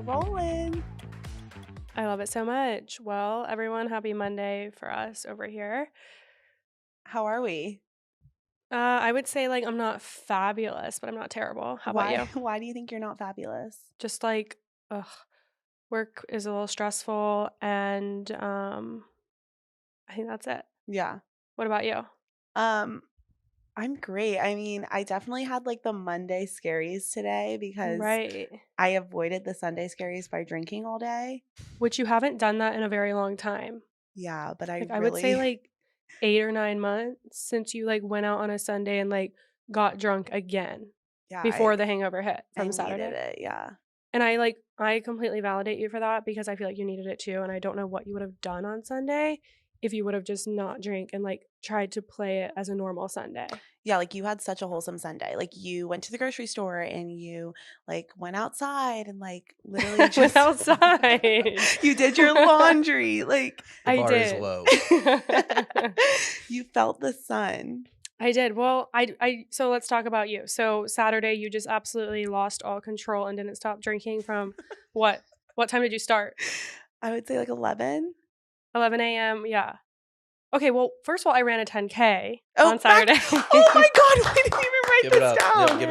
rolling. I love it so much. Well, everyone, happy Monday for us over here. How are we? I would say like I'm not fabulous, but I'm not terrible. How about you? Why do you think you're not fabulous? Just like, work is a little stressful, and I think that's it. Yeah. What about you? I'm great. I mean, I definitely had like the Monday scaries today because Right. I avoided the Sunday scaries by drinking all day. Which you haven't done that in a very long time. Yeah, but Like I would say like 8 or 9 months since you like went out on a Sunday and like got drunk again yeah, before the hangover hit I from needed Saturday. it. Yeah. And I completely validate you for that because I feel like you needed it too. And I don't know what you would have done on Sunday if you would have just not drank and like tried to play it as a normal Sunday. Yeah, like you had such a wholesome Sunday. Like you went to the grocery store and you like went outside and like literally I just went outside. you did your laundry. Like The I bar did. is low. you felt the sun. I did. Well, so let's talk about you. So Saturday you just absolutely lost all control and didn't stop drinking from what? What time did you start? I would say like 11. 11 a.m. Yeah. Okay, well, first of all, I ran a 10K Oh, on Saturday. Oh my God, I didn't even write Give it this up. down. Yep,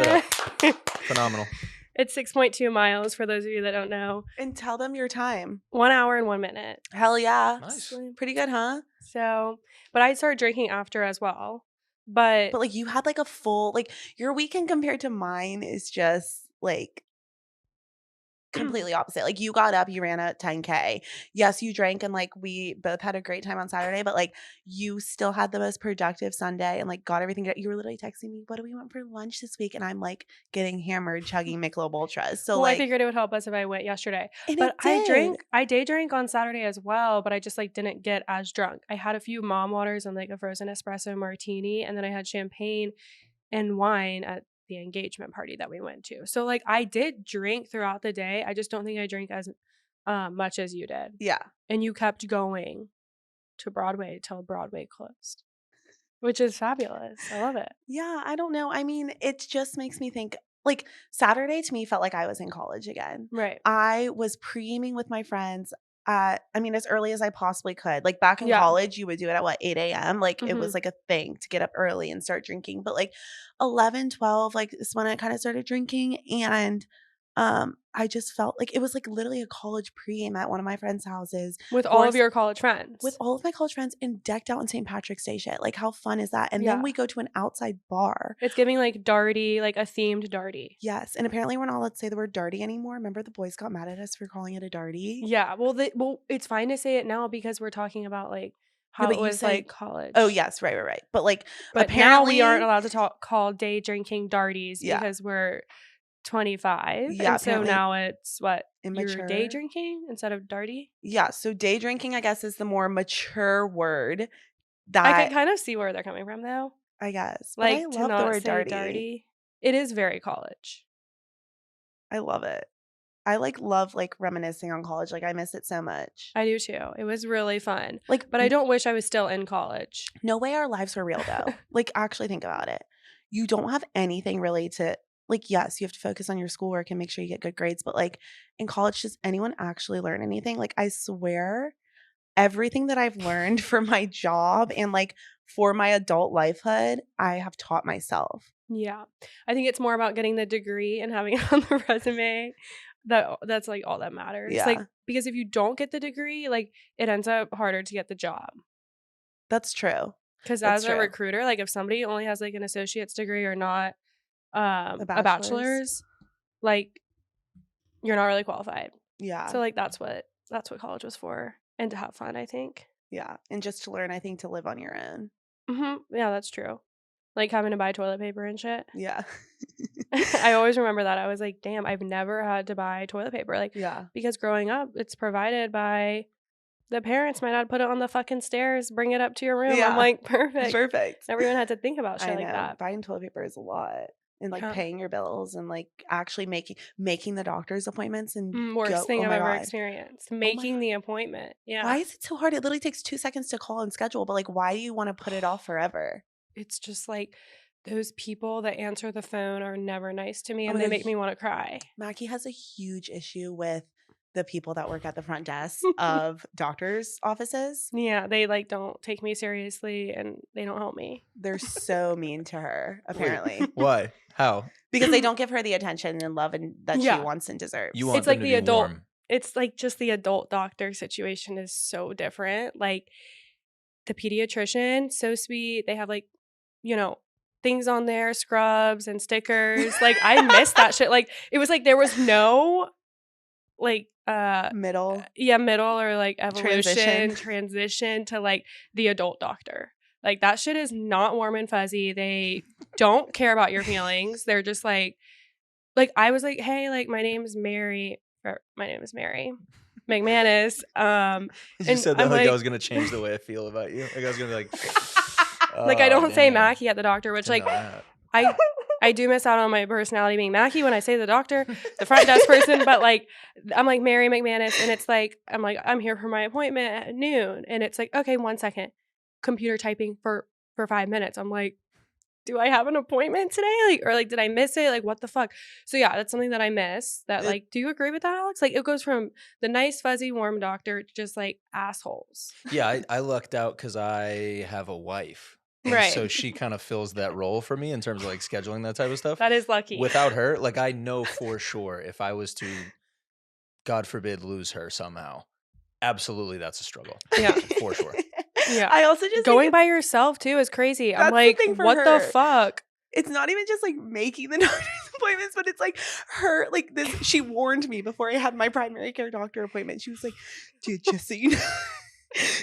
give it up. Phenomenal. It's 6.2 miles for those of you that don't know. And tell them your time. 1 hour and 1 minute. Hell yeah. Nice. Pretty good, huh? So, but I started drinking after as well. But like you had like a full, like your weekend compared to mine is just like completely opposite. Like you got up, you ran a 10K. Yes, you drank and like we both had a great time on Saturday, but like you still had the most productive Sunday and like got everything done. You were literally texting me, what do we want for lunch this week? And I'm like getting hammered, chugging Michelob Ultras. So well, like I figured it would help us if I went yesterday. and But it did. I day drank on Saturday as well, but I just like didn't get as drunk. I had a few mom waters and like a frozen espresso martini, and then I had champagne and wine at the engagement party that we went to. So like I did drink throughout the day. I just don't think I drank as much as you did. Yeah. And you kept going to Broadway till Broadway closed, which is fabulous. I love it. Yeah, I don't know. I mean, it just makes me think like Saturday to me felt like I was in college again. Right. I was pre-gaming with my friends I mean, as early as I possibly could. Like back in Yeah. college, you would do it at what, 8 a.m.? Like it was like a thing to get up early and start drinking. But like 11, 12, like is when I kind of started drinking. And I just felt like it was like literally a college pregame at one of my friends' houses. With all of your college friends. With all of my college friends and decked out in St. Patrick's Day shit. Like how fun is that? And Yeah. then we go to an outside bar. It's giving like darty, like a themed darty. Yes. And apparently we're not allowed to say the word darty anymore. Remember the boys got mad at us for calling it a darty? Yeah. Well, it's fine to say it now because we're talking about like how but it you was say- like college. Oh, yes. Right. But like But apparently now we aren't allowed to call day drinking darties Yeah. because we're 25. Yeah, And so apparently now it's what? immature. You're day drinking instead of darty? Yeah. So day drinking, I guess, is the more mature word that I can kind of see where they're coming from though. I guess. But Like I to love not the word say darty. It is very college. I love it. I like love like reminiscing on college. Like I miss it so much. I do too. It was really fun. Like, But I don't wish I was still in college. no way our lives were real though. Like actually think about it. You don't have anything really to like, yes, you have to focus on your schoolwork and make sure you get good grades, but like in college, does anyone actually learn anything? Like I swear everything that I've learned for my job and like for my adult lifehood, I have taught myself. Yeah. I think it's more about getting the degree and having it on the resume. That's like all that matters. Yeah. Like because if you don't get the degree, like it ends up harder to get the job. That's true. Because That's as a true. recruiter, like if somebody only has like an associate's degree or not a bachelor's. bachelor's, like you're not really qualified. Yeah. So like that's what college was for, and to have fun, I think. Yeah. And just to learn, I think, to live on your own. Yeah, that's true. Like having to buy toilet paper and shit. Yeah. I always remember that. I was like, damn, I've never had to buy toilet paper. Like, Yeah. because growing up, it's provided by the parents. My dad put it on the fucking stairs, bring it up to your room. Yeah. I'm like, perfect. Perfect. Everyone had to think about shit I know. like that. Buying toilet paper is a lot. And like Yeah. paying your bills and like actually making the doctor's appointments and Worst thing oh I've my ever God. experienced. my Making God. the appointment. Yeah. Why is it so hard? It literally takes 2 seconds to call and schedule, but like why do you want to put it off forever? It's just like those people that answer the phone are never nice to me Oh and my they God. make me want to cry. Mackie has a huge issue with the people that work at the front desk of doctors' offices. Yeah, they like don't take me seriously and they don't help me. They're so mean to her, Wait, apparently, why? How? because they don't give her the attention and love that she Yeah. wants and deserves. You want It's them like to the be adult warm. It's like just the adult doctor situation is so different. Like the pediatrician, so sweet. They have like, you know, things on there, scrubs and stickers. Like I miss that shit. Like it was like there was no like middle middle or like evolution transition. transition to like the adult doctor. Like that shit is not warm and fuzzy. They don't care about your feelings. They're just like I was like, hey, like my name is Mary McManus. You And said that I'm like I like, was gonna change the way I feel about you. Like I was gonna be like, like I "Oh, don't say damn, Mackie at the doctor, which didn't like know that." I do miss out on my personality being Mackie when I say the doctor, the front desk person, but like I'm like Mary McManus, and it's like I'm here for my appointment at noon, and it's like okay, 1 second, computer typing for 5 minutes. I'm like, do I have an appointment today? Like, or like, did I miss it? Like, what the fuck? So yeah, that's something that I miss. That like, do you agree with that, Alex? Like, it goes from the nice, fuzzy, warm doctor to just like assholes. Yeah, I lucked out because I have a wife. And Right. so she kind of fills that role for me in terms of like scheduling that type of stuff. That is lucky. Without her, like I know for sure if I was to, God forbid, lose her somehow, absolutely that's a struggle. Yeah. For sure. Yeah. I also just going think by yourself too is crazy. I'm That's the like, thing for what the her. fuck? it's not even just like making the doctor's appointments, but it's like her like this. She warned me before I had my primary care doctor appointment. She was like, dude, just so you know.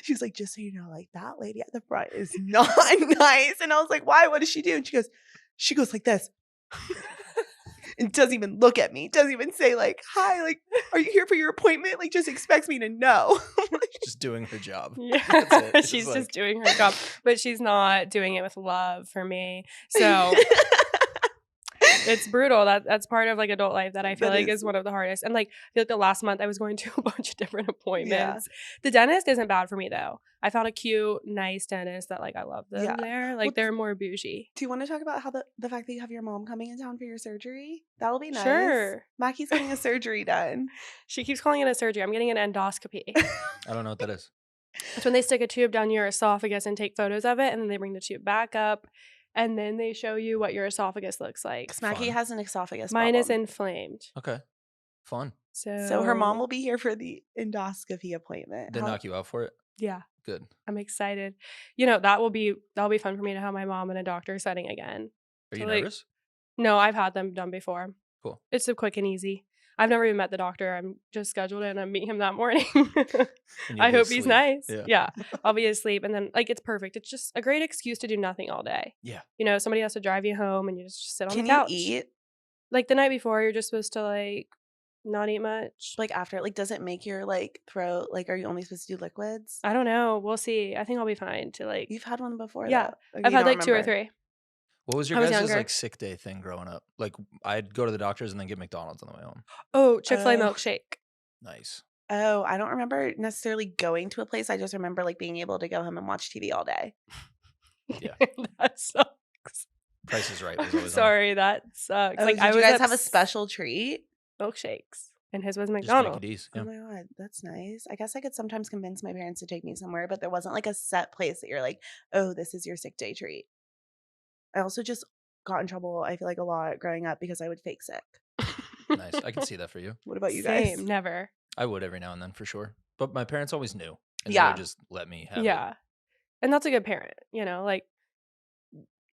She was like, just so you know, like that lady at the front is not nice. And I was like, why? What does she do? And she goes like this. And doesn't even look at me. Doesn't even say like, hi, like, are you here for your appointment? Like just expects me to know. Just doing her job. Yeah. That's it. She's It's just doing her job, but she's not doing it with love for me. So it's brutal. That's part of like adult life that I feel That like is- is one of the hardest. And like I feel like the last month I was going to a bunch of different appointments. Yeah. The dentist isn't bad for me though. I found a cute, nice dentist that like I love them Yeah. there. Like Well, they're more bougie. Do you want to talk about how the fact that you have your mom coming in town for your surgery? That'll be nice. Sure. Mackie's getting a surgery done. She keeps calling it a surgery. I'm getting an endoscopy. I don't know what that is. It's when they stick a tube down your esophagus and take photos of it, and then they bring the tube back up, and then they show you what your esophagus looks like. Because Mackie Fun. has an esophagus Mine is problem. inflamed. Okay. Fun. So her mom will be here for the endoscopy appointment. They How- knock you out for it? Yeah, Good. I'm excited. You know, that'll be fun for me to have my mom in a doctor setting again. Are So, you like, nervous? No, I've had them done before. Cool. It's so quick and easy. I've never even met the doctor. I'm just scheduled in. I meet him that morning. And you'll I be hope he's asleep. nice. Yeah. Yeah. I'll be asleep. And then, like, it's perfect. It's just a great excuse to do nothing all day. Yeah. You know, somebody has to drive you home and you just sit on Can the couch. you eat Like, the night before, you're just supposed to, like, not eat much. like after? Like, does it make your like throat like? Are you only supposed to do liquids? I don't know. We'll see. I think I'll be fine to, like, You've had one before. Yeah. though. I've You had, don't like, 2 or remember. 3. What was I your was guys' younger. like sick day thing growing up? Like I'd go to the doctors and then get McDonald's on the way home. Oh, Chick-fil-A Oh. milkshake. Nice. Oh, I don't remember necessarily going to a place. I just remember like being able to go home and watch TV all day. Yeah. That sucks. Price is Right was I'm always sorry, that sucks. Oh, like, did I you was guys have a obs- special treat? milkshakes, and his was on. Just McDonald's. Mickey D's. Oh Yeah. my god, that's nice. I guess I could sometimes convince my parents to take me somewhere, but there wasn't like a set place that you're like, oh, this is your sick day treat. I also just got in trouble, I feel like a lot growing up because I would fake sick. Nice. I can see that for you. What about you Same, guys? never. I would every now and then for sure. But my parents always knew. And they Yeah. would just let me have it. Yeah, and that's a good parent. You know, like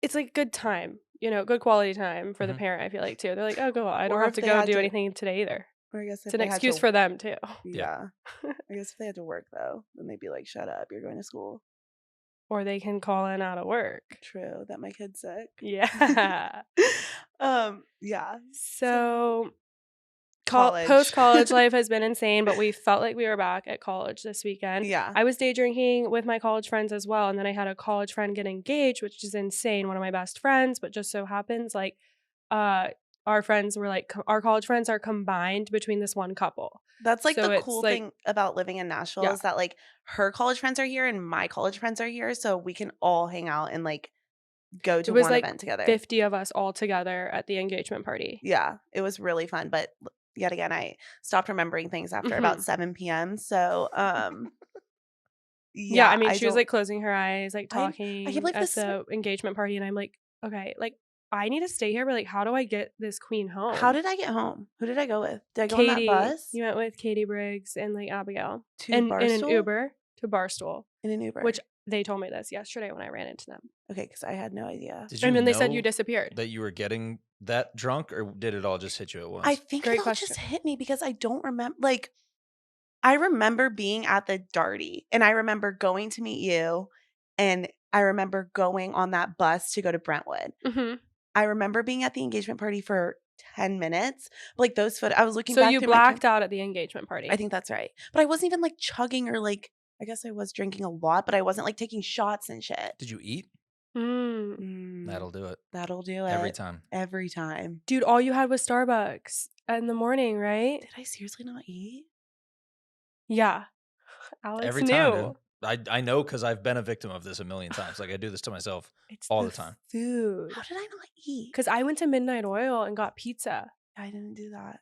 it's like good time. You know, good quality time for the Mhm. parent. I feel like too. They're like, oh, go. I don't Or have if to they go had do to- anything today either. Or I guess if It's an they had excuse to- for them too. Yeah. I guess if they had to work though, then they'd be like, shut up, you're going to school. Or they can call in out of work. True, that my kid's sick. Yeah. Yeah. So College. post-college life has been insane, but we felt like we were back at college this weekend. Yeah. I was day drinking with my college friends as well, and then I had a college friend get engaged, which is insane. One of my best friends, but just so happens like our friends were like our college friends are combined between this one couple. That's like So the it's, cool like- thing about living in Nashville Yeah. is that like her college friends are here and my college friends are here, so we can all hang out and like go to was, one like, event together. 50 of us all together at the engagement party. Yeah, it was really fun, but yet again, I stopped remembering things after about Mhm. 7 p.m. So, Yeah, I yeah, mean, I she was, don't like, closing her eyes, like, I can't talking believe at this. the engagement party, and I'm like, "Okay, like, I need to stay here, but, like, how do I get this queen How home?" did I get home? Who did I go with? Did I go on that Katie, bus you went with Katie Briggs and, like, Abigail, to and in an Barstool Uber to Barstool, in an Uber? which they told me this yesterday when I ran into them. Okay, because I had no idea. Did you And then they said you know disappeared. that you were getting that drunk, or did it all just hit you at I once? think it Great all just question. hit me because I don't remember. Like, I remember being at the Darty, and I remember going to meet you, and I remember going on that bus to go to Brentwood. Mhm. I remember being at the engagement party for 10 minutes. Like I was looking So back you through my blacked out at the engagement I party. think that's right. But I wasn't even like chugging or like I guess I was drinking a lot, but I wasn't like taking shots and shit. Did you eat? Mm. Mm, That'll do it that'll do every it. time. Every time. Dude, all you had was Starbucks in the morning, right? Did I seriously not eat? Yeah. Alex Every time, dude. knew. I know because I've been a victim of this a million times. Like I do this to myself It's all the the time. food. How did I not eat? Because I went to Midnight Oil and got pizza. I didn't do that.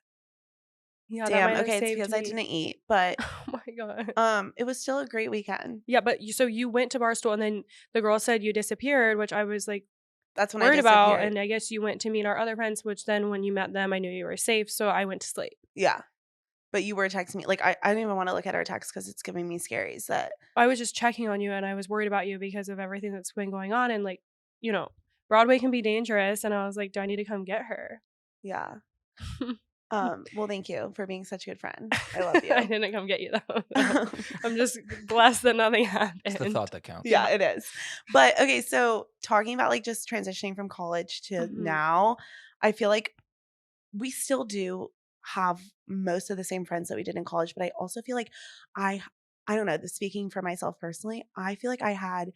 Yeah, that Damn. might have Okay, it's saved because I me. didn't eat, but Oh my god. it was still a great weekend. Yeah, but so you went to Barstool and then the girl said you disappeared, which I was like That's when I worried about. disappeared. And I guess you went to meet our other friends, which then when you met them, I knew you were safe. So I went to sleep. Yeah. But you were texting me. Like I didn't even want to look at our text because it's giving me scaries that I was just checking on you and I was worried about you because of everything that's been going on. And like, Broadway can be dangerous. And I was like, do I need to come get her? yeah. Well, thank you for being such a good friend. I love you. I didn't come get you though. No. I'm just blessed that nothing happened. It's the thought that counts. Yeah, it is. But okay, so talking about like just transitioning from college to Mhm. now, I feel like we still do have most of the same friends that we did in college, but I also feel like I I don't know, speaking for myself personally, I feel like I had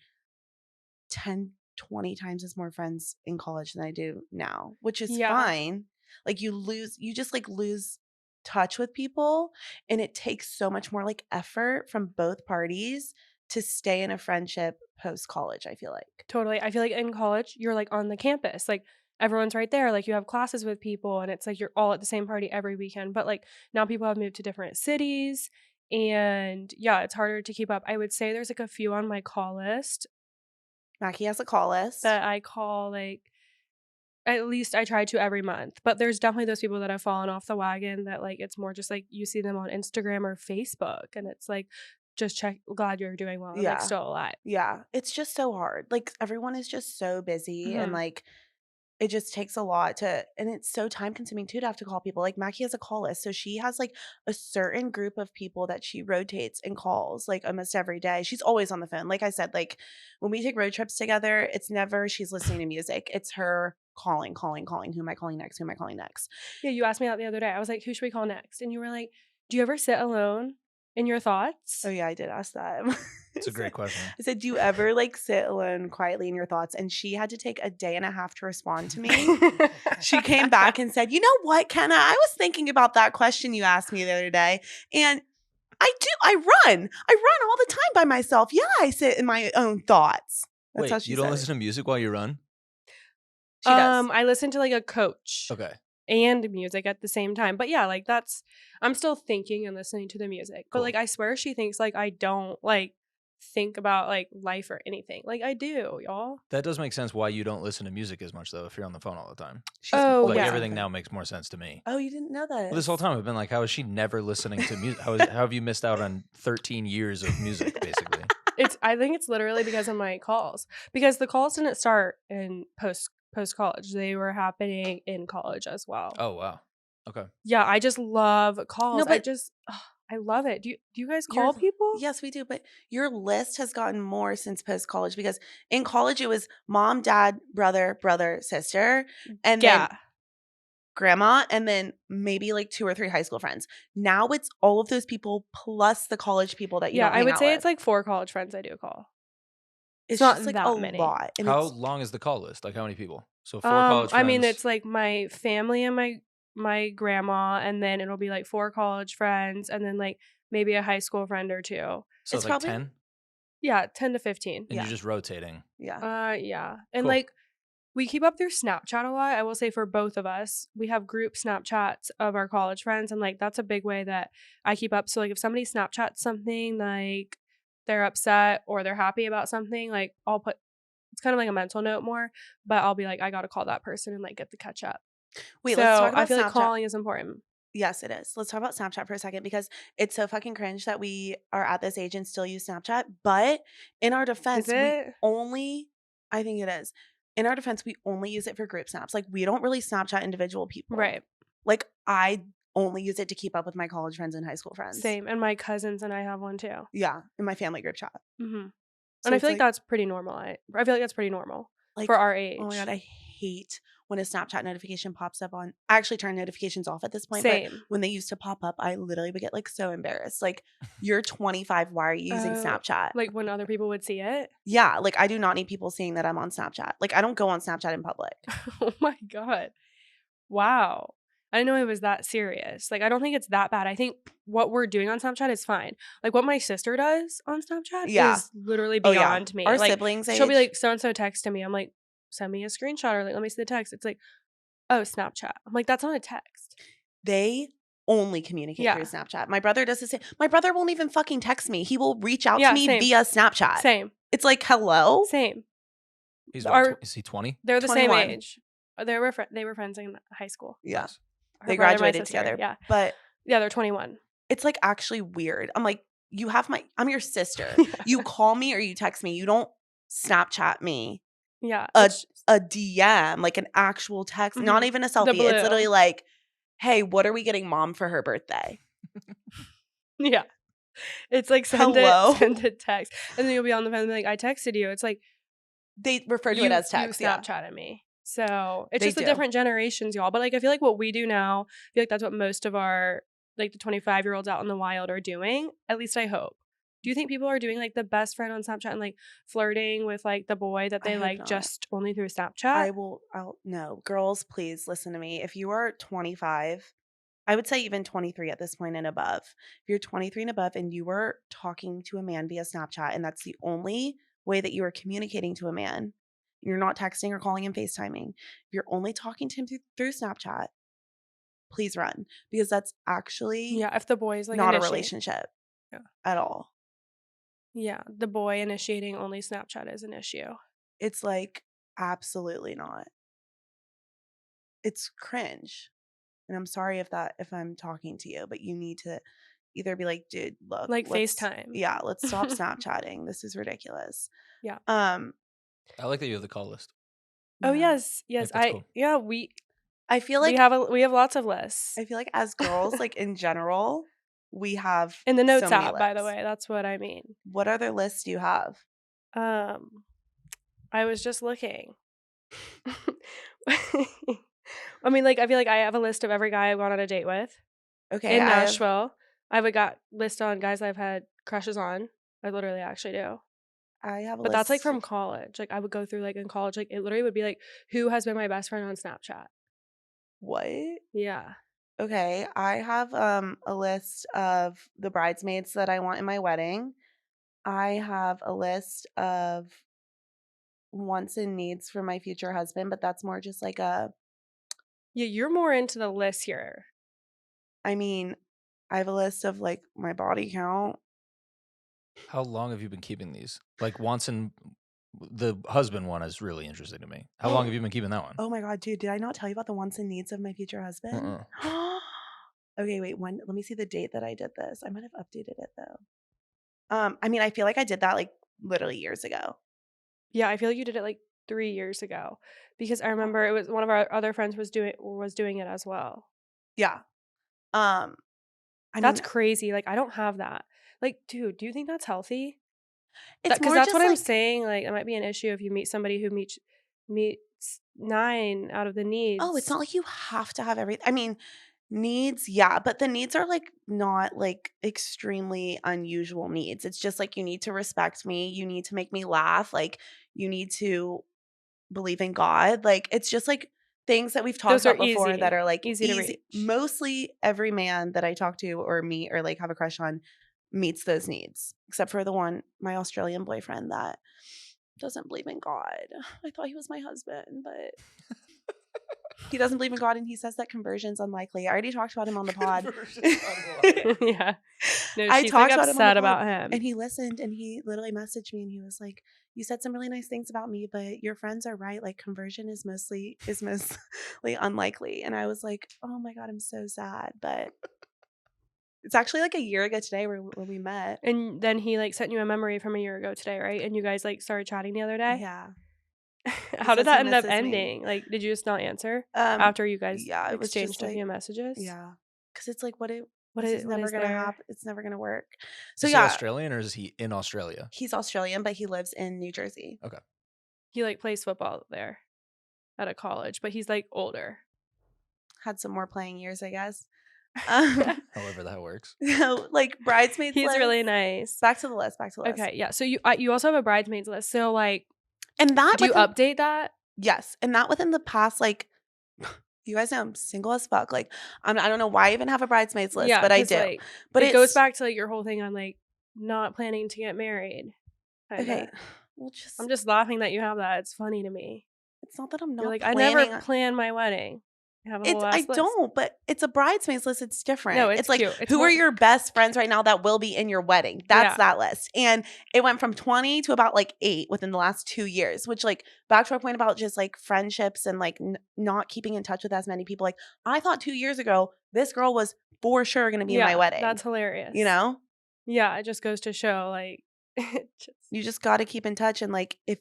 10, 20 times as more friends in college than I do now, which is Yeah, fine. Like you just like lose touch with people and it takes so much more like effort from both parties to stay in a friendship post college, I feel like. totally. I feel like in college, you're like on the campus. Like everyone's right there. Like you have classes with people and it's like you're all at the same party every weekend. But like now people have moved to different cities and yeah, it's harder to keep up. I would say there's like a few on my call list Mackie has a call list. that I call like at least I try to every month. But there's definitely those people that have fallen off the wagon that like it's more just like you see them on Instagram or Facebook and it's like just check glad you're doing well and like Yeah. still alive. Yeah. It's just so hard. Like everyone is just so busy and Mhm. like it just takes a lot to and it's so time consuming too to have to call people. Like Mackie has a call list. So she has like a certain group of people that she rotates and calls like almost every day. She's always on the phone. Like I said, like when we take road trips together, it's never she's listening to music. It's her calling, calling, calling. Who am I calling next? Who am I calling next? Yeah, you asked me that the other day. I was like, "Who should we call next?" And you were like, "Do you ever sit alone in your thoughts?" Oh yeah, I did ask that. It's a great question. I said, "Do you ever like sit alone quietly in your thoughts?" And she had to take a day and a half to respond to me. She came back and said, "You know what, Kenna? I was thinking about that question you asked me the other day, and I run all the time by myself. Yeah, I sit in my own thoughts." That's how Wait, she you don't said listen it. to music while you run? She does. I listen to like a coach Okay. and music at the same time. But yeah, like I'm still thinking and listening to the music. But Cool. like I swear she thinks like I don't like think about like life or anything. Like I do, y'all. That does make sense why you don't listen to music as much though if you're on the phone all the time. She's Oh, always Like yeah. everything on the now phone. makes more sense to me. Oh, you didn't know that? Well, this whole time I've been like, how is she never listening to music? How have you missed out on 13 years of music, basically? I think it's literally because of my calls. Because the calls didn't start in post college. They were happening in college as well. Oh wow. Okay. Yeah, I just love calls. No, but I love it. Do you guys Your- call people? Yes, we do. But your list has gotten more since post college because in college it was mom, dad, brother, brother, sister, and then Yeah. grandma, and then maybe like 2 or 3 high school friends. Now it's all of those people plus the college people that you Yeah, don't I hang would out say with. it's like 4 college friends I do call. It's not just like that a many. lot. And How it's long is the call list? Like how many people? So 4 college friends. I mean, it's like my family and my grandma, and then it'll be like 4 college friends, and then like maybe a high school friend or 2. so it's it's like probably 10 Yeah, 10 to 15. and Yeah. you're just rotating. yeah. Yeah. And Cool. like We keep up through Snapchat a lot. I will say for both of us, we have group Snapchats of our college friends, and like that's a big way that I keep up. So like if somebody Snapchats something like they're upset or they're happy about something, like I'll put it's kind of like a mental note more, but I'll be like, I gotta call that person and like get the catch up. Wait, let's So talk I about feel like Snapchat. calling is important. Yes, it is. Let's talk about Snapchat for a second because it's so fucking cringe that we are at this age and still use Snapchat. But in our Is defense, it? I think it is. In our defense, we only use it for group snaps. Like, we don't really Snapchat individual people. Right. Like, I only use it to keep up with my college friends and high school friends. Same. And my cousins and I have one too. Yeah, in my family group chat. Mm-hmm. So And I it's feel like that's pretty normal. I feel like that's pretty normal for our age. oh my God, I hate when a Snapchat notification pops up on. I actually turn notifications off at this point, but Same. when they used to pop up, I literally would get like so embarrassed. Like, you're 25, why are you using Snapchat? Like when other people would see it? Yeah, like I do not need people seeing that I'm on Snapchat. Like, I don't go on Snapchat in public. Oh my God. Wow. I didn't know it was that serious. Like, I don't think it's that bad. I think what we're doing on Snapchat is fine. Like, what my sister does on Snapchat Yeah. is literally Oh, yeah. beyond me. Our like, siblings she'll be age- like, so and so texted me. I'm like, send me a screenshot or like, let me see the text. It's like, oh, Snapchat. I'm like, that's not a text. They only communicate Yeah. through Snapchat. My brother does the same. My brother won't even fucking text me. He will reach out Yeah, to me same. via Snapchat. Same. It's like, hello? Same. He's Our- what, is he 20? They're the 21. same age. They were friends in high school. Yeah. Nice. Her They brother and my graduated sister. together. Yeah. But Yeah, they're 21. it's like actually weird. I'm like, I'm your sister. Yeah. You call me or you text me. You don't Snapchat me Yeah. a DM, like an actual text, not Mhm. even a The selfie. It's blue. literally like, hey, what are we getting mom for her birthday? Yeah. It's like Hello? send a text. And then you'll be on the phone and be like, I texted you. It's like They refer to it as text. You Yeah. Snapchatted me. So it's They just the do. different generations, y'all. But like I feel like what we do now, I feel like that's what most of our like the 25-year-olds out in the wild are doing. At least I hope. Do you think people are doing like the best friend on Snapchat and like flirting with like the boy that I they hope like not. just only through Snapchat? No. Girls, please listen to me. If you are 25, I would say even 23 at this point and above. If you're 23 and above and you are talking to a man via Snapchat and that's the only way that you are communicating to a man, you're not texting or calling and FaceTiming. If you're only talking to him through Snapchat, please run, because that's actually Yeah, if the boy's like not a initiate- relationship Yeah. at all. Yeah, the boy initiating only Snapchat is an issue. It's like absolutely not. It's cringe. And I'm sorry if I'm talking to you, but you need to either be like, dude, look, Like let's- FaceTime. Yeah, let's stop Snapchatting. This is ridiculous. Yeah. I like that you have the call list. Oh yeah. yes. that's cool. I feel like we have lots of lists. I feel like as girls, like in general, we have In the notes so many app, by the lists. way. That's what I mean. What other lists do you have? I was just looking. I mean, like, I feel like I have a list of every guy I've gone on a date with Okay, in I have- Nashville. I have a list on guys I've had crushes on. I literally actually do. I have a But list. that's like from college. Like I would go through like in college, like it literally would be like, who has been my best friend on Snapchat? What? Yeah. Okay, I have a list of the bridesmaids that I want in my wedding. I have a list of wants and needs for my future husband, but that's more just like Yeah, you're more into the list here. I have a list of like my body count. How long have you been keeping these? Like once in the husband one is really interesting to me. How long have you been keeping that one? Oh my God, dude, did I not tell you about the wants and needs of my future husband? Okay, wait, let me see the date that I did this. I might have updated it though. I feel like I did that like literally years ago. Yeah, I feel like you did it like 3 years ago because I remember it was one of our other friends was doing it as well. Yeah. That's crazy. Like I don't have that. Like, dude, do you think that's healthy? It's Because more that's just what I'm like, saying. Like, it might be an issue if you meet somebody who meets 9 out of the needs. oh, it's not like you have to have everything. Needs, yeah, but the needs are like not like extremely unusual needs. It's just like you need to respect me, you need to make me laugh, like you need to believe in God. Like it's just like things that we've talked Those are about before easy. that are like Easy to reach. Mostly every man that I talk to or meet or like have a crush on meets those needs, except for my Australian boyfriend that doesn't believe in God. I thought he was my husband, but he doesn't believe in God, and he says that conversion's unlikely. I already talked about him on the pod. Conversion's unlikely. Yeah. No, I she's like talked about him on the upset about pod, him. and he listened, and he literally messaged me, and he was like, "You said some really nice things about me, but your friends are right. Like conversion is mostly unlikely." And I was like, "Oh my God, I'm so sad." But it's actually like a year ago today when we met. And then he like sent you a memory from a year ago today, right? And you guys like started chatting the other day. Yeah. How did says he that end up misses me. ending? Like, did you just not answer after you guys Yeah, it was exchanged just a like, few messages? yeah, because it's like, what What this is is what never is gonna there? happen. It's never gonna work. So Is he yeah, Australian or is he in Australia? he's Australian, but he lives in New Jersey. Okay. He like plays football there at a college, but he's like older. Had some more playing years, I guess. However that works. Like bridesmaids. He's list. really nice. Back to the list. Okay, yeah. So you also have a bridesmaids list. So like, And that do you update that? Yes, and that within the past, like, you guys know I'm single as fuck. Like, I don't know why I even have a bridesmaids list, Yeah, but I 'cause, do. like, But it goes back to like your whole thing on like not planning to get married. Kinda. Okay, well, I'm just laughing that you have that. It's funny to me. it's not that I'm not You're like, planning. I never plan my wedding. I have a whole I ass list. don't, but it's a bridesmaids list. It's different. No, it's like, cute. It's who more- are your best friends right now that will be in your wedding? That's that list. And it went from 20 to about like 8 within the last 2 years, which like back to our point about just like friendships and like not keeping in touch with as many people. Like I thought 2 years ago, this girl was for sure going to be in my wedding. That's hilarious. You know? Yeah, it just goes to show like you just got to keep in touch. And like if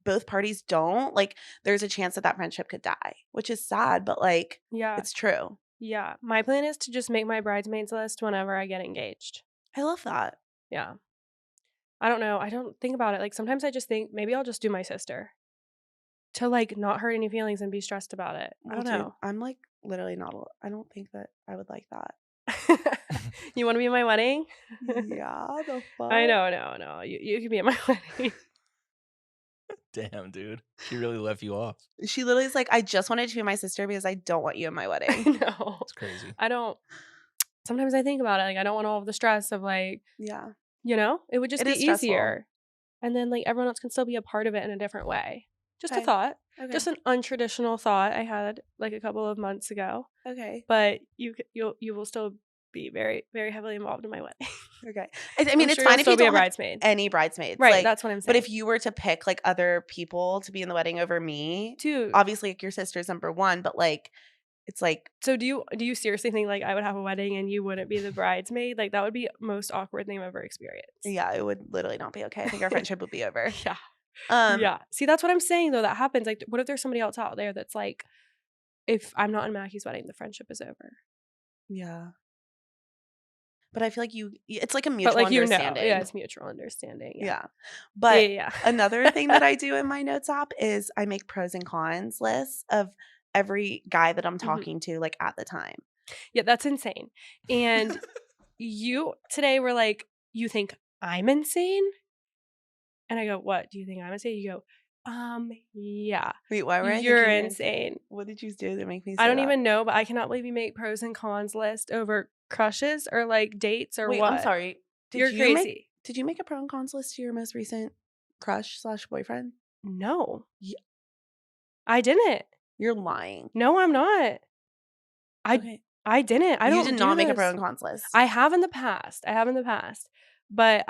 both parties don't, like there's a chance that friendship could die, which is sad, but like it's true. Yeah. My plan is to just make my bridesmaids list whenever I get engaged. I love that. Yeah. I don't know. I don't think about it. Like sometimes I just think maybe I'll just do my sister to like not hurt any feelings and be stressed about it. I don't know. I'm like literally not. I don't think that I would like that. You want to be in my wedding? Yeah, the fuck. I know. No. You can be in my wedding. Damn, dude. She really left you off. She literally is like, I just wanted to be my sister because I don't want you in my wedding. No. It's crazy. I don't. Sometimes I think about it. Like, I don't want all of the stress of like, yeah. You know, it would just be easier. Stressful. And then like everyone else can still be a part of it in a different way. Just Okay. a thought. Okay. Just an untraditional thought I had like a couple of months ago. Okay. But you will still be very, very heavily involved in my wedding. Okay. I mean, it's sure fine if you be don't a bridesmaid. have any bridesmaids. Right, like, that's what I'm saying. But if you were to pick like other people to be in the wedding over me, Dude. obviously like your sister's number one, but like it's like. So do you seriously think like I would have a wedding and you wouldn't be the bridesmaid? Like that would be the most awkward thing I've ever experienced. Yeah, it would literally not be okay. I think our friendship would be over. Yeah. Yeah. See, that's what I'm saying though. That happens. Like, what if there's somebody else out there that's like, if I'm not in Mackie's wedding, the friendship is over. Yeah. But I feel like it's like a mutual understanding. Yeah, it's mutual understanding. Yeah. But yeah. Another thing that I do in my notes app is I make pros and cons lists of every guy that I'm talking to like at the time. Yeah, that's insane. And you today were like, you think I'm insane? And I go, what? Do you think I'm insane? You go, yeah. Wait, why were You're insane. What did you do to make me say I don't that? even know, but I cannot believe you make pros and cons list over crushes or like dates or Wait, what. I'm sorry. You're crazy. Did you make a pro and cons list to your most recent crush / boyfriend? No. I didn't. You're lying. No, I'm not. I didn't. You did not make a pro and cons list. I have in the past. But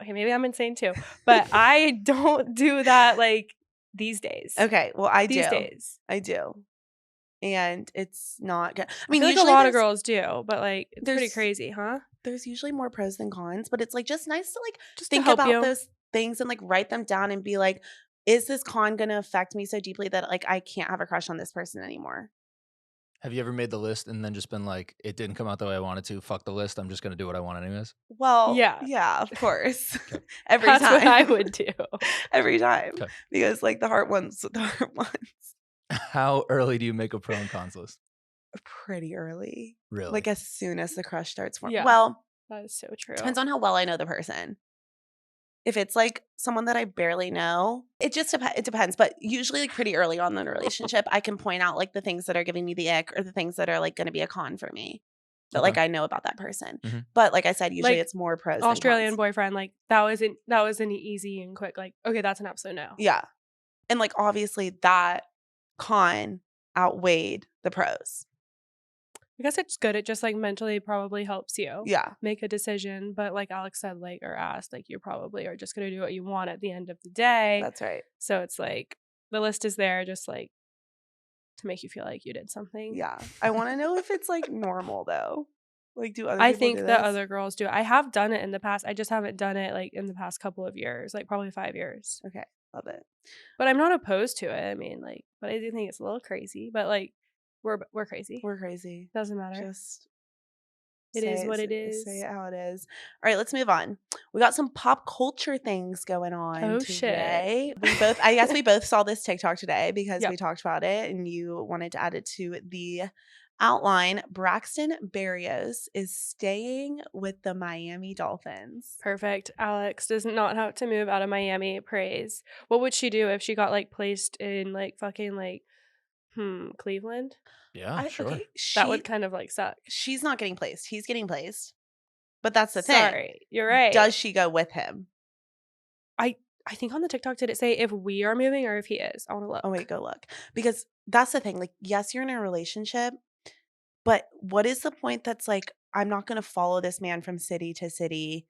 maybe I'm insane too. But I don't do that like these days. Okay, well I do. These days. I do. And it's not good. I mean, usually like a lot of girls do, but like it's pretty there's- crazy, huh? There's usually more pros than cons, but it's like just nice to like Just think to help about you. those things and like write them down and be like, is this con gonna affect me so deeply that like I can't have a crush on this person anymore? Have you ever made the list and then just been like, it didn't come out the way I wanted to? Fuck the list. I'm just going to do what I want anyways. Well, Yeah. yeah, of course. Okay. Every That's time. what I would do. Every time. Okay. Because like the heart ones. How early do you make a pro and cons list? Pretty early. Really? Like as soon as the crush starts forming. Yeah. Well, That is so true. depends on how well I know the person. If it's like someone that I barely know, it depends. But usually like pretty early on in the relationship, I can point out like the things that are giving me the ick or the things that are like going to be a con for me. that Okay. like I know about that person. Mhm. But like I said, usually Like, it's more pros than Australian cons. boyfriend, like, that was an easy and quick, like, okay, that's an absolute no. Yeah. And like obviously that con outweighed the pros. I guess it's good. It just, like, mentally probably helps you Yeah. make a decision, but like Alex said, like, or asked, like, you probably are just gonna do what you want at the end of the day. That's right. So it's like the list is there just, like, to make you feel like you did something. Yeah. I want to know if it's like normal though. Like, do other I people do think this? that other girls do. I have done it in the past. I just haven't done it, like, in the past couple of years, like, probably 5 years. Okay. Love it. But I'm not opposed to it. I mean, like, but I do think it's a little crazy, but, like, we're crazy. We're crazy. Doesn't matter. Just It is what it say is. it how it is. All right, let's move on. We got some pop culture things going on Oh, shit. today. I guess we both saw this TikTok today because Yep. we talked about it and you wanted to add it to the outline. Braxton Berrios is staying with the Miami Dolphins. Perfect. Alex does not have to move out of Miami. Praise. What would she do if she got, like, placed in, like, fucking, like, Cleveland? Yeah, sure. Okay, That would kind of, like, suck. she's not getting placed. He's getting placed. But that's the thing. Sorry. You're right. Does she go with him? I think on the TikTok, did it say if we are moving or if he is? I want to look. Oh, wait, go look. Because that's the thing. Like, yes, you're in a relationship, but what is the point that's like, I'm not going to follow this man from city to city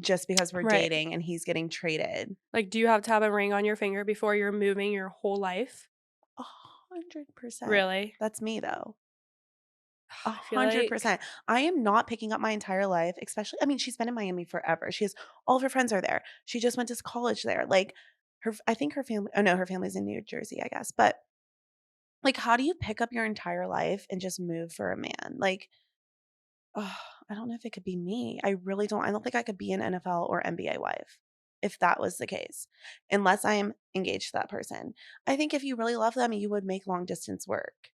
just because we're Right. dating and he's getting traded? Like, do you have to have a ring on your finger before you're moving your whole life? 100%. Really? That's me, though. I feel like 100%. I am not picking up my entire life, especially, I mean, she's been in Miami forever. She has all of her friends are there. She just went to college there. Like, I think her family, oh no, her family's in New Jersey, I guess. But like, how do you pick up your entire life and just move for a man? Like, oh, I don't know if it could be me. I really don't. I don't think I could be an NFL or NBA wife if that was the case, unless I am engaged to that person. I think if you really love them, you would make long distance work,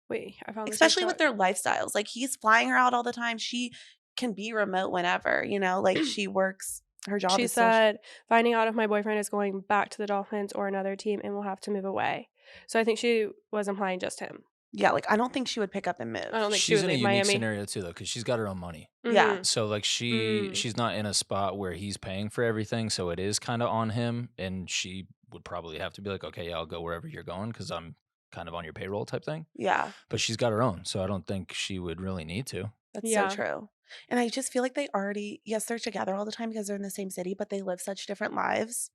wait, I found this especially with TikTok. their lifestyles. Like, he's flying her out all the time. She can be remote whenever, like she works. Her job She is still. said, finding out if my boyfriend is going back to the Dolphins or another team and will have to move away. So I think she was implying just him. Yeah, like I don't think she would pick up and move. I don't think she She's would in a leave unique Miami. scenario too, though, because she's got her own money. Yeah. Mhm. So like Mm. she's not in a spot where he's paying for everything, so it is kind of on him, and she would probably have to be like, okay, yeah, I'll go wherever you're going because I'm kind of on your payroll type thing. Yeah, But she's got her own, so I don't think she would really need to. that's Yeah. so true. And I just feel like they already, yes, they're together all the time because they're in the same city, but they live such different lives.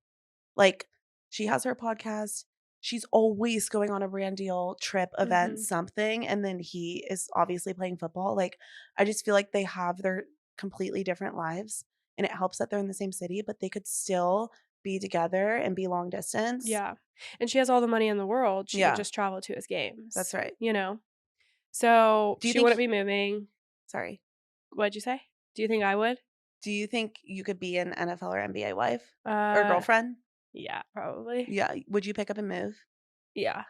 Like, she has her podcast. She's always going on a brand deal, trip, event, Mhm. something. And then he is obviously playing football. Like, I just feel like they have their completely different lives. And it helps that they're in the same city, but they could still be together and be long distance. Yeah. And she has all the money in the world. She Yeah. could just travel to his games. That's right. So Do you she think wouldn't be moving. Sorry. What'd you say? Do you think I would? Do you think you could be an NFL or NBA wife or Uh, girlfriend? Yeah, probably. Yeah. Would you pick up and move? Yeah.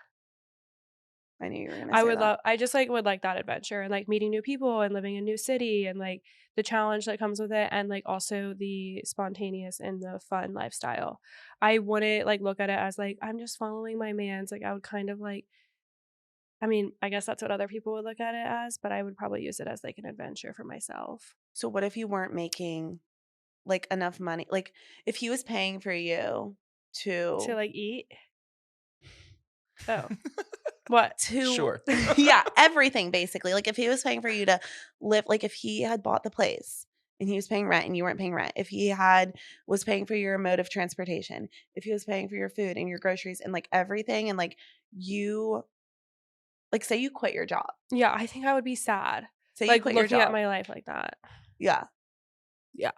I knew you were going to I say would that. love I just like would like that adventure and like meeting new people and living in a new city and like the challenge that comes with it and like also the spontaneous and the fun lifestyle. I wouldn't like look at it as like I'm just following my man's. Like I would kind of like I mean, I guess that's what other people would look at it as, but I would probably use it as like an adventure for myself. So what if you weren't making like enough money? Like, if he was paying for you To to like eat. Oh. What? Sure. yeah, everything basically. Like, if he was paying for you to live, like if he had bought the place and he was paying rent and you weren't paying rent, if he was paying for your mode of transportation, if he was paying for your food and your groceries and like everything, and like you, like, say you quit your job, Yeah, I think I would be sad. say you Like quit your looking at job, my life like that. yeah, Yeah.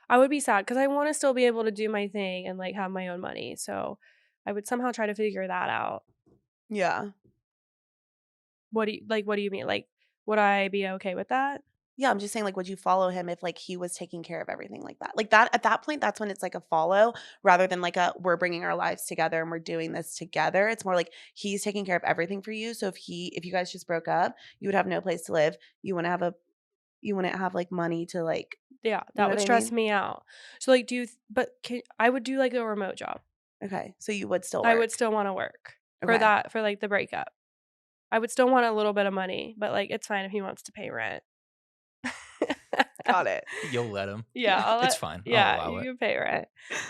I would be sad because I want to still be able to do my thing and like have my own money. So I would somehow try to figure that out. yeah, What do you mean? Like, would I be okay with that? yeah. I'm just saying, like, would you follow him if like he was taking care of everything like that? Like that at that point, that's when it's like a follow rather than like a we're bringing our lives together and we're doing this together. It's more like he's taking care of everything for you. So if you guys just broke up, you would have no place to live. You wouldn't have like money to like, Yeah, you that know would what I stress mean? me out. So like I would do like a remote job. Okay, so you would still I work. would still want to work Okay. for like the breakup. I would still want a little bit of money, but like it's fine if he wants to pay rent. Got it. You'll let him. Yeah, It's fine. I'll yeah, allow you it. can pay rent.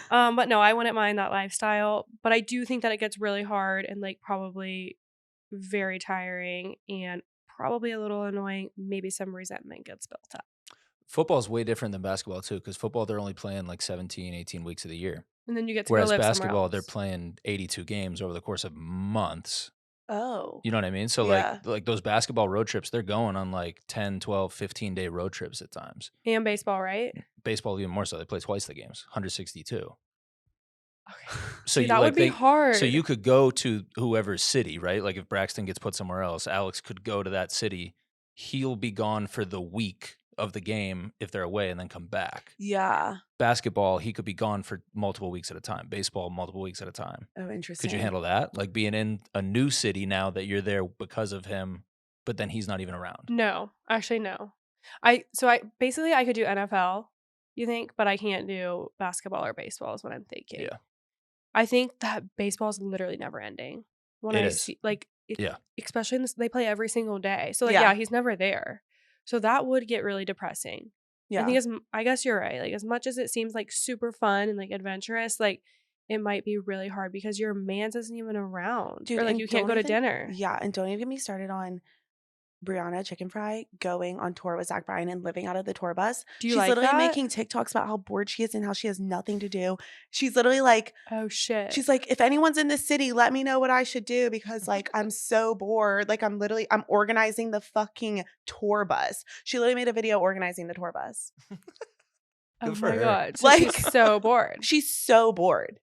But no, I wouldn't mind that lifestyle. But I do think that it gets really hard and like probably very tiring and probably a little annoying. Maybe some resentment gets built up. Football's way different than basketball too, because football they're only playing like 17, 18 weeks of the year. And then you get to go Whereas live somewhere basketball, they're else. playing 82 games over the course of months. Oh. You know what I mean? So Yeah. like those basketball road trips, they're going on like 10, 12, 15-day road trips at times. And baseball, right? Baseball even more so. They play twice the games, 162. Okay. So See, you that would be hard. So you could go to whoever's city, right? Like if Braxton gets put somewhere else, Alex could go to that city. He'll be gone for the week of the game if they're away and then come back. Yeah. Basketball, he could be gone for multiple weeks at a time. Baseball, multiple weeks at a time. Oh, interesting. Could you handle that? Like being in a new city now that you're there because of him, but then he's not even around. No, actually, no. I could do NFL, you think, but I can't do basketball or baseball is what I'm thinking. Yeah. I think that baseball is literally never ending. When It I is. see like Yeah. especially in this, they play every single day. So like Yeah. yeah, he's never there. So that would get really depressing. Yeah. I guess you're right. Like as much as it seems like super fun and like adventurous, like it might be really hard because your man's isn't even around. Dude, or like and you can't go don't to even- dinner. Yeah, and don't even get me started on Brianna Chickenfry going on tour with Zach Bryan and living out of the tour bus. Do you She's like literally that? making TikToks about how bored she is and how she has nothing to do. She's literally like, Oh shit. she's like, if anyone's in this city, let me know what I should do because like I'm so bored. Like I'm organizing the fucking tour bus. She literally made a video organizing the tour bus. Oh Good for my her. god. So Like- she's so bored. She's so bored.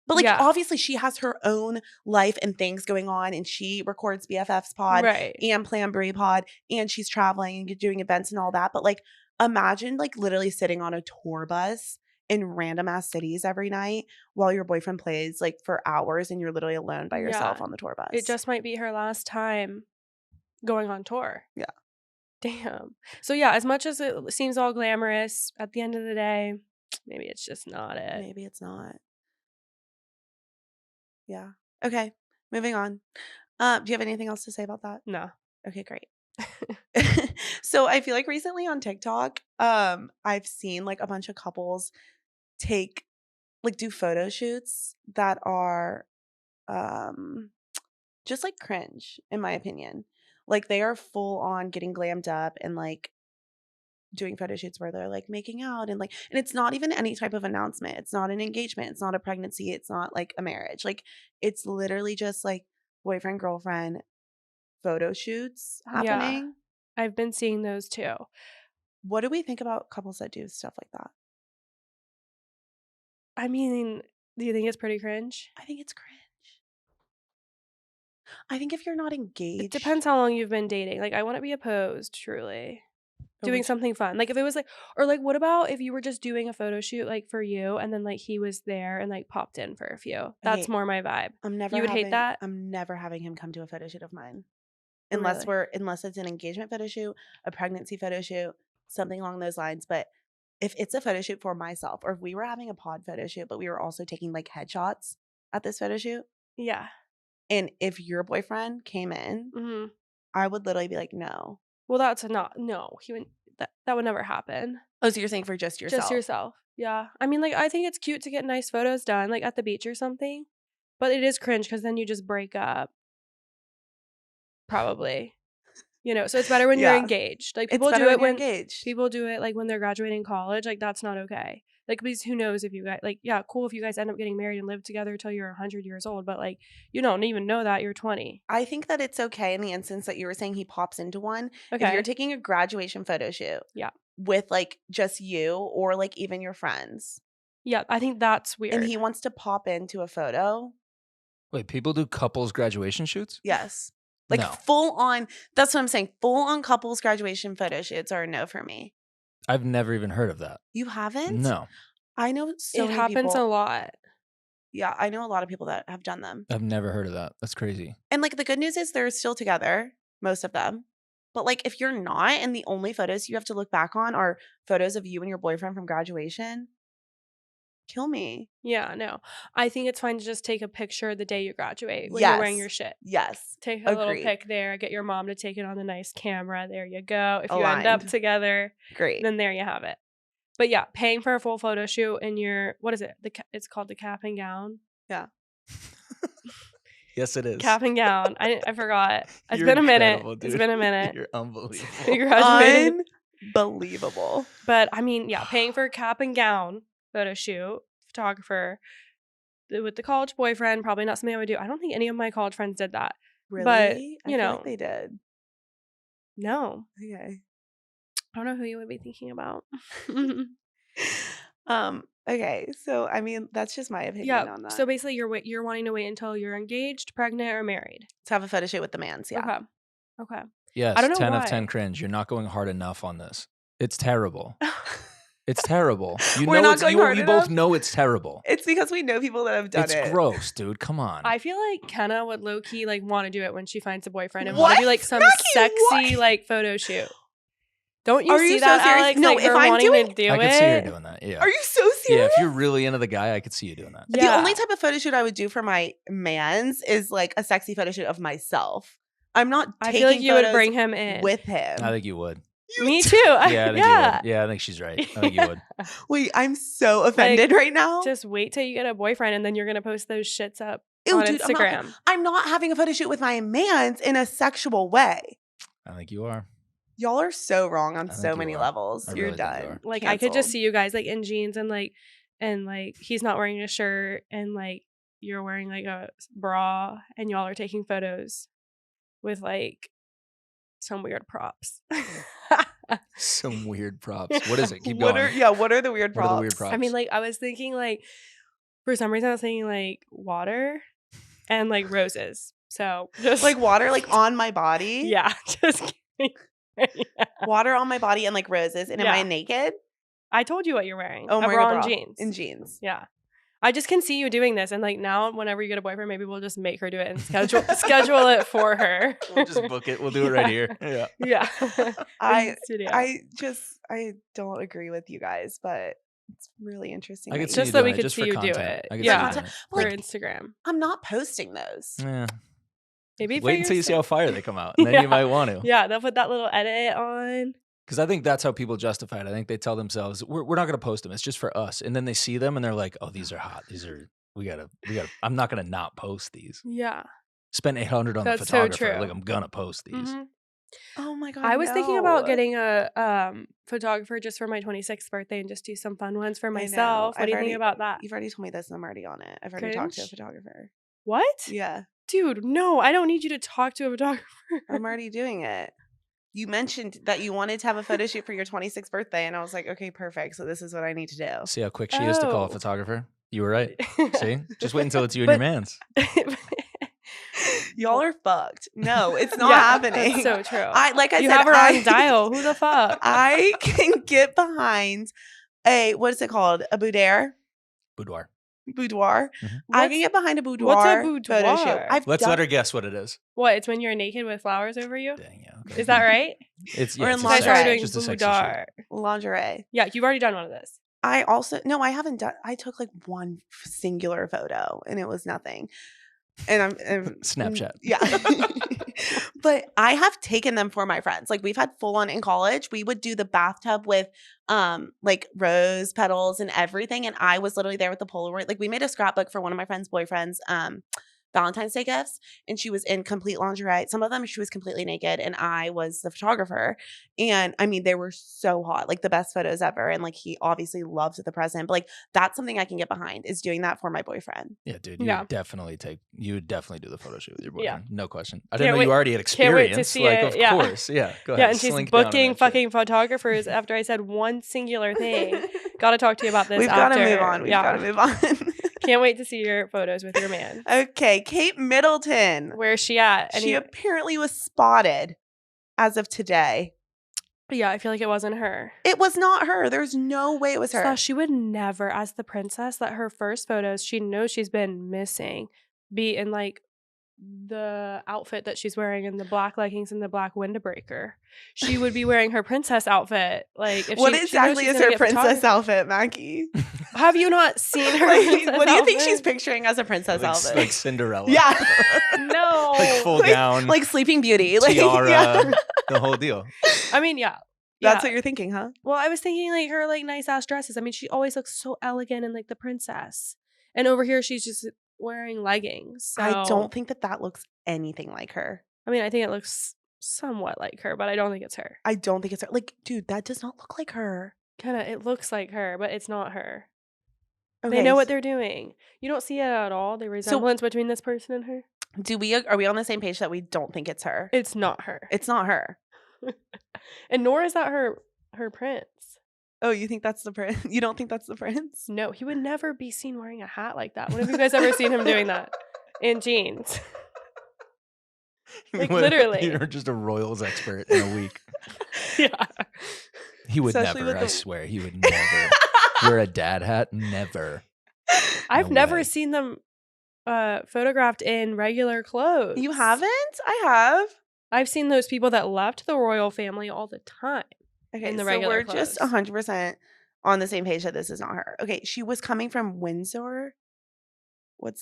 But like Yeah. obviously she has her own life and things going on and she records BFF's pod Right. and Plan Brie pod and she's traveling and doing events and all that. But like imagine like literally sitting on a tour bus in random ass cities every night while your boyfriend plays like for hours and you're literally alone by yourself Yeah. on the tour bus. It just might be her last time going on tour. Yeah. Damn. So yeah, as much as it seems all glamorous, at the end of the day, maybe it's just not it. Maybe it's not. Yeah. Okay. Moving on. Do you have anything else to say about that? No. Okay, great. So I feel like recently on TikTok, I've seen like a bunch of couples do photo shoots that are just like cringe, in my opinion. Like they are full on getting glammed up and like doing photo shoots where they're like making out and it's not even any type of announcement. It's not an engagement. It's not a pregnancy. It's not like a marriage. Like it's literally just like boyfriend, girlfriend photo shoots happening. I've been seeing those too. What do we think about couples that do stuff like that? I mean, do you think it's pretty cringe? I think it's cringe. I think if you're not engaged, It depends how long you've been dating. Like, I wouldn't be opposed, truly. Doing something fun. Like, if it was like, or like, what about if you were just doing a photo shoot, like, for you, and then, like, he was there and, like, popped in for a few? That's more my vibe. You would hate that? I'm never having him come to a photo shoot of mine. Really? Unless it's an engagement photo shoot, a pregnancy photo shoot, something along those lines. But if it's a photo shoot for myself, or if we were having a pod photo shoot, but we were also taking like headshots at this photo shoot, Yeah. and if your boyfriend came in, hmm I would literally be like, no. Well, that's no, he would, that would never happen. Oh, so you're saying for just yourself? Just yourself. Yeah. I mean, like, I think it's cute to get nice photos done, like, at the beach or something. But it is cringe because then you just break up. Probably. You know, so it's better when you're Yeah. engaged. Like, It's people better do it when when you're engaged. people do it, like, when they're graduating college. Like, that's not okay. Like, because who knows if you guys, like, yeah, cool if you guys end up getting married and live together till you're 100 years old. But, like, you don't even know that you're 20. I think that it's okay in the instance that you were saying he pops into one. If Okay. you're taking a graduation photo shoot, Yeah. with like just you or like even your friends, Yeah, I think that's weird. and he wants to pop into a photo, Wait, people do couples graduation shoots? yes, like No. full on. That's what I'm saying. Full on couples graduation photo shoots are a no for me. I've never even heard of that. You haven't? No, I know so it many happens people. a lot. Yeah, I know a lot of people that have done them. I've never heard of that. That's crazy. And like the good news is they're still together, most of them. But like if you're not, and the only photos you have to look back on are photos of you and your boyfriend from graduation, Kill me. Yeah, no. I think it's fine to just take a picture the day you graduate when you're wearing your shit. Yes. Take a little Agreed. pic there. Get your mom to take it on the nice camera. There you go. If you end up Aligned. together, Great. then there you have it. But yeah, paying for a full photo shoot in your, what is it? It's called the cap and gown. Yeah. Yes, it is. Cap and gown. I forgot. It's You're been a minute. incredible, It's dude. been a minute. You're unbelievable. You graduated. Unbelievable. But I mean, yeah, paying for a cap and gown photo shoot, photographer with the college boyfriend, probably not something I would do. I don't think any of my college friends did that. Really? But, I you feel know. like they did. No. Okay. I don't know who you would be thinking about. Okay. So I mean, that's just my opinion Yeah. on that. So basically, you're wanting to wait until you're engaged, pregnant, or married. to have a photo shoot with the mans. Yeah. Okay. Yes, I don't know 10 why. of 10 cringe. You're not going hard enough on this. It's terrible. It's terrible. You We're know not it's going you, hard we enough? both know it's terrible. It's because we know people that have done It's it. gross, dude. Come on. I feel like Kenna would low key like want to do it when she finds a boyfriend and want What? to do like some Mackie, sexy what? like photo shoot. Don't you Are see you so that, serious? Alex? No, like, if her I'm wanting doing- to do I it. could see her doing that. Yeah. Are you so Yeah, serious? if you're really into the guy, I could see you doing that. The only type of photo shoot I would do for my mans is like a sexy photo shoot of myself. I'm not I taking feel like you would photos bring him in. with him. I think you would. Me too. Yeah, I think you would. Yeah, I think she's right. I think you would. Wait, I'm so offended right now. Just wait till you get a boyfriend and then you're gonna post those shits up Ew, on dude, Instagram. I'm not having a photo shoot with my mans in a sexual way. I think you are. Y'all are so wrong on I think so you many are. levels. I You're really think you done. are. Like I could just Canceled. see you guys like in jeans and like he's not wearing a shirt and like you're wearing like a bra and y'all are taking photos with like some weird props. Some weird props. What is it? Keep What going. what are the weird What are props? the weird props? I mean, like I was thinking like for some reason I was thinking like water and like roses. So just Like water like on my body? yeah, just kidding. Yeah. Water on my body and like roses. And am I Yeah. naked? I told you what you're wearing. Oh, I'm a wearing bra a and bra. jeans. In jeans. Yeah. I just can see you doing this. And like now, whenever you get a boyfriend, maybe we'll just make her do it and schedule it for her. We'll just book it. We'll do it right here. Yeah. Yeah. I In studio. I don't agree with you guys, but it's really interesting. I that could you- see Just you so doing we it, could just see for you do content. it. I could Yeah. see you doing it. for Like- Instagram. I'm not posting those. Yeah. Maybe for Wait until you see how yourself. fire they come out, and then Yeah. you might want to. Yeah, they'll put that little edit on. Because I think that's how people justify it. I think they tell themselves, "We're not going to post them. It's just for us." And then they see them, and they're like, "Oh, these are hot. These are we gotta. I'm not going to not post these. Yeah. Spend $800 on That's the so photographer. true. Like I'm gonna post these. Mhm. Oh my god. I was thinking about no. getting a photographer just for my 26th birthday and just do some fun ones for I know. myself. What I've do you already- think about that? You've already told me this and I'm already on it. I've already talked to a Cringe? photographer. What? Yeah. Dude, no, I don't need you to talk to a photographer. I'm already doing it. You mentioned that you wanted to have a photo shoot for your 26th birthday, and I was like, okay, perfect. So this is what I need to do. See how quick she is to call a Oh. photographer. You were right. See, just wait until it's you and your But- man's. Y'all are fucked. No, it's not Yeah, happening. That's so true. I you said, have her on dial. Who the fuck? I can get behind a what is it called? A boudoir. Boudoir. Boudoir. I What's- can get behind a boudoir. what's a Photo shoot. boudoir? I've Let's done, let her guess what it is. What? It's when you're naked with flowers over you. Dang, yeah. Okay. Is that right? It's Or yeah. in It's a So I lingerie. started sexy, doing just a sexy boudoir. lingerie. Yeah, you've already done one of this. I also no, I haven't done. I took like one singular photo, and it was nothing. And I'm Snapchat. Yeah. But I have taken them for my friends. Like we've had full on in college. We would do the bathtub with like rose petals and everything. And I was literally there with the Polaroid. Like we made a scrapbook for one of my friend's boyfriends, Valentine's Day gifts. And she was in complete lingerie. Some of them she was completely naked. And I was the photographer. And I mean, they were so hot, like the best photos ever. And like he obviously loved the present. But like that's something I can get behind is doing that for my boyfriend. Yeah, dude. You Yeah. would definitely do the photo shoot with your Yeah. boyfriend. No question. I Can't didn't know wait- you already had can't wait to experience. see Like, it, of yeah. course. Yeah. Go ahead. Yeah, and she's Slink down on booking that shit. fucking photographers after I said one singular thing. Gotta talk to you about this We've after. got to move on. We've got to move on. Can't wait to see your photos with your man. Okay, Kate Middleton. Where's she at? She apparently was spotted as of today. Yeah, I feel like it wasn't her. It was not her. There's no way it was her. So she would never, as the princess, let her first photos, she knows she's been missing, be in like the outfit that she's wearing in the black leggings and the black windbreaker. She would be wearing her princess outfit. Like, if What she knows exactly she's is gonna her get princess photography- outfit, Mackie? Have you not seen her? Like, princess what do you think outfit? she's picturing as a princess outfit? Like Cinderella. Yeah. No. Like full Like- gown, like Sleeping Beauty. Like, tiara, yeah. the whole deal. I mean, yeah. That's Yeah. what you're thinking, huh? Well, I was thinking like her like nice ass dresses. I mean, she always looks so elegant and like the princess. And over here, she's just wearing leggings. So, I don't think that looks anything like her. I mean, I think it looks somewhat like her, but I don't think it's her. I don't think it's her. Like, dude, that does not look like her. Kinda, it looks like her, but it's not her. Okay, They know what they're doing. You don't see it at all. The resemblance between this person and her. are we on the same page that we don't think it's her? It's not her. It's not her. And nor is that her prince. Oh, you think that's the prince? You don't think that's the prince? No, he would never be seen wearing a hat like that. When have you guys ever seen him doing that? In jeans. Like, literally. You're just a Royals expert in a week. Yeah. He would Especially never, with I the- swear, he would never wear a dad hat. Never. I've No never way. seen them photographed in regular clothes. You haven't? I have. I've seen those people that left the royal family all the time. Okay, In the so regular we're just clothes. 100% on the same page that this is not her. Okay, she was coming from What's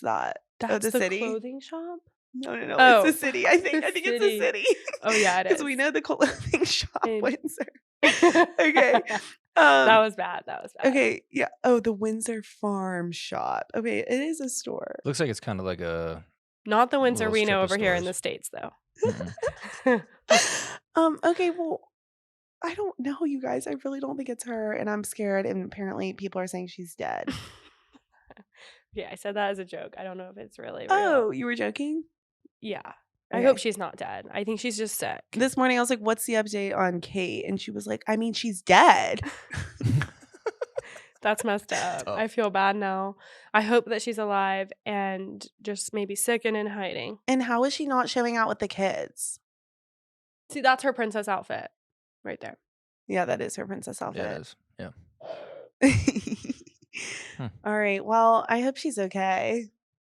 that? That's the the city? clothing shop? No, Oh. it's a city. I think it's a City. city. Oh, yeah, it Because is. we know the clothing shop In- Windsor. Okay. That was bad. That was bad. Okay, yeah. Oh, the Windsor Farm Shop. Okay, it is a store. Looks like it's kind of like a. Not the Windsor Little we strip know of over here in the stores. States, though. Mm-mm. Okay, well, I don't know, you guys. I really don't think it's her, and I'm scared. And apparently, people are saying she's dead. Yeah, I said that as a joke. I don't know if it's really real. Oh, you were joking? Yeah. I Okay. hope she's not dead. I think she's just sick. This morning, I was like, "What's the update on Kate?" And she was like, "I mean, she's dead." That's messed up. Tough. I feel bad now. I hope that she's alive and just maybe sick and in hiding. And how is she not showing out with the kids? See, that's her princess outfit right there. Yeah, that is her princess Yeah, it outfit. is. Yeah. All right. Well, I hope she's okay.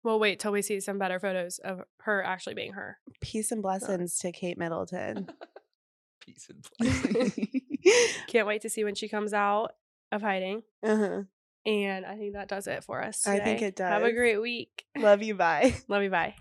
We'll wait till we see some better photos of her actually being her. Peace and blessings to Kate Middleton. Peace and blessings. Can't wait to see when she comes out of hiding. Uh-huh. And I think that does it for us I today. think it Have a does. great week. Love you. Bye. Love you. Bye.